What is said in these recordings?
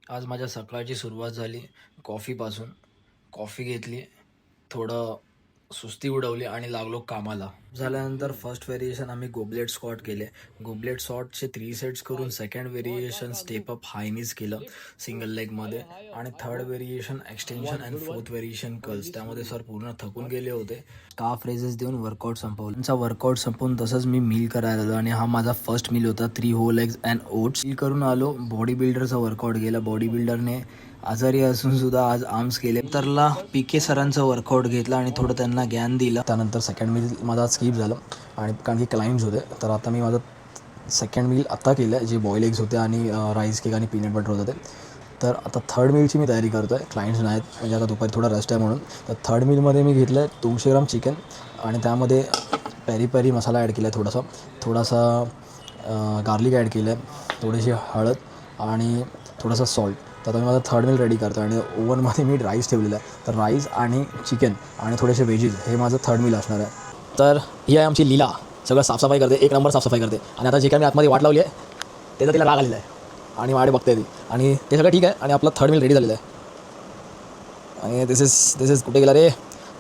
आज माझ्या सकाळची सुरुवात झाली कॉफीपासून. कॉफी घेतली, थोडं सुस्ती उडवली आणि लागलो कामाला. झाल्यानंतर फर्स्ट व्हेरिएशन आम्ही गोबलेट स्क्वॉट केले. गोबलेट स्क्वॉटचे 3 सेट्स करून सेकंड व्हेरिएशन स्टेप अप हायनीज केलं सिंगल लेगमध्ये, आणि third variation extension and fourth variation curls. त्यामध्ये सर पूर्ण थकून गेले होते. काफ रेजेस देऊन वर्कआउट संपवलं. त्यांचा वर्कआउट संपवून तसंच मी मील करायला आलो आणि हा माझा फर्स्ट मील होता. 3 whole eggs and oats meal करून आलो. बॉडी बिल्डरचा वर्कआउट गेला. बॉडी बिल्डरने आजारी असून सुद्धा आज आर्म्स केले. तरला पीके सरांचं वर्कआउट घेतलं आणि थोडं त्यांना ज्ञान दिलं. त्यानंतर सेकंड मील माझा स्किप झालं आणि कारण की क्लाइंट्स होते, तर आता मी माझं सेकंड मील आता केलं, जे बॉईल एग्स होते आणि राईस केक आणि पीनट बटर होतं ते. तर आता थर्ड मीलची मी तयारी करतो आहे. क्लाइंट्स नाहीत म्हणजे आता दुपारी थोडा रेस्ट आहे म्हणून. तर थर्ड मीलमध्ये मी घेतलं आहे 200 ग्राम चिकन आणि त्यामध्ये पेरी पेरी मसाला ॲड केला आहे, थोडासा गार्लिक ॲड केलं आहे, थोडीशी हळद आणि थोडासा सॉल्ट. तर आता मी माझा थर्ड मील रेडी करतो आणि ओव्हनमध्ये मी राईस ठेवलेला आहे. तर राईस आणि चिकन आणि थोडेसे व्हेजीज हे माझं थर्ड मील असणार आहे. तर ही आहे आमची लीला. सगळं साफसफाई करते, एक नंबर साफसफाई करते. आणि आता जे काय मी आतमध्ये वाट लावली आहे त्याचा तिला राग आलेला आहे आणि वाट बघते ती, आणि ते सगळं ठीक आहे. आणि आपलं थर्ड मील रेडी झालेलं आहे. आणि दिस इज कुठे गेला रे,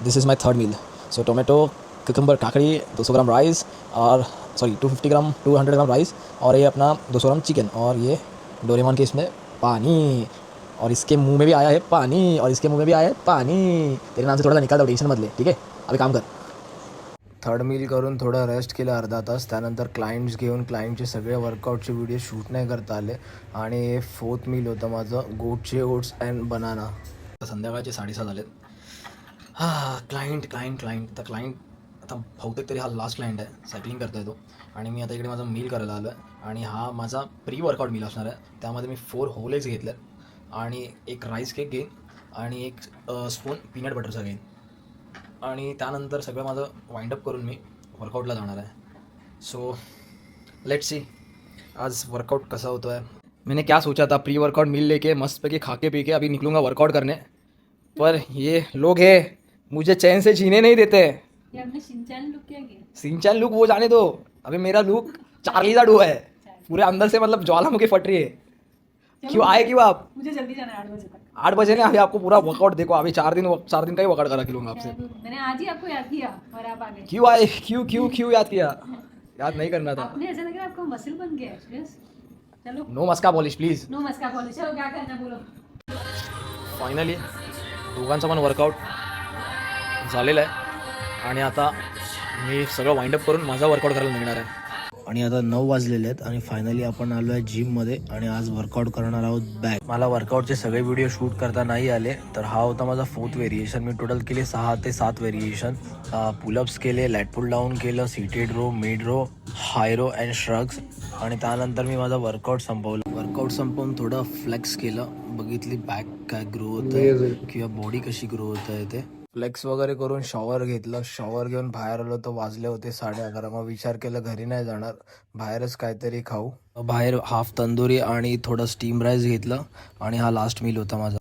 this is my third meal. So tomato, cucumber, काकड़ी, 200 ग्राम राइस और 200 ग्राम राइस, और ये अपना 200 ग्राम चिकन, और ये डोरेमोन के इसमें पानी, और इसके मुंह में भी आया है पानी, और इसके मुंह में भी आया है पानी. तेरे नाम से थोड़ा सा निकाल दो, टेंशन मत ले, ठीक है. अभी काम कर. थर्ड मील करून थोडं रेस्ट केलं अर्धा तास. त्यानंतर क्लायंट्स घेऊन क्लायंटचे सगळे वर्कआउटचे व्हिडिओ शूट नाही करता आले. आणि फोर्थ मील होतं माझं गोटचे ओट्स अँड बनाना. संध्याकाळचे 6:30 झालेत. क्लायंट तर क्लायंट आता बहुतेक तरी हा लास्ट क्लायंट आहे. सायकलिंग करतो आहे तो, आणि मी आता इकडे माझा मील करायला आलो आहे. आणि हा माझा प्री वर्कआउट मील असणार आहे. त्यामध्ये मी 4 होल एग्स घेतले आणि एक राईस केक घेईन आणि एक स्पून पीनट बटरचा घेईन. आणि त्यानंतर सगळं माझं वाइंडअप करून मी वर्कआउटला जाणार आहे. सो लेट्स सी आज वर्कआउट कसा होतो है. मैंने क्या सोचा था, प्री वर्कआउट मील लेके मस्त पे खा के पी के अभी निकलूँगा वर्कआउट करने, पर ये लोग हैं मुझे चैन से जीने नहीं देते. ये आपने शिनचैन लुक क्या किया? सिंचन लुक वो जाने दो, अभी मेरा लुक चार्ली दा डू है. पूरे अंदर से मतलब ज्वालामुखी फट रही है. क्यों आए क्यों आप? मुझे जल्दी जाना है 8 बजे तक. 8 बजे ने अभी आपको पूरा वर्कआउट देखो. अभी 4 दिन का ही वर्कआउट करा खिलूंगा आपसे. मैंने आज ही आपको याद किया और आप आ गए. क्यों आए, क्यों याद किया? याद नहीं करना था. आपने ऐसा लग रहा है आपको मसल बन गया है. यस चलो. नो मस्का पॉलिश प्लीज. नो मस्का पॉलिश. चलो क्या करना बोलो. फायनली दोघांचा पण वर्कआउट झालेला आहे आणि आता मी सगळं वाइंडअप करून माझा वर्कआउट करायला निघणार आहे. आणि आता 9 वाजलेले आहेत आणि फायनली आपण आलो आहे जिममध्ये आणि आज वर्कआउट करणार आहोत बॅक. मला वर्कआउटचे सगळे व्हिडिओ शूट करता नाही आले, तर हा होता माझा 4th व्हेरिएशन. मी टोटल केले 6 ते 7 व्हेरिएशन. पुलअप्स केले, लॅट पुल डाऊन केलं, seated row, mid row, high row and shrugs. आणि त्यानंतर मी माझा वर्कआउट संपवलं. वर्कआउट संपवून थोडं फ्लेक्स केलं, बघितली बॅक काय ग्रो होत आहे किंवा बॉडी कशी ग्रो होत आहे ते. फ्लेक्स वगैरे करून शॉवर घेतलं. शॉवर घेऊन बाहेर आलो तर वाजले होते 11:30. मग विचार केला घरी नाही जाणार, बाहेरच काहीतरी खाऊ. बाहेर हाफ तंदुरी आणि थोडं स्टीम राईस घेतलं आणि हा लास्ट मील होता माझा.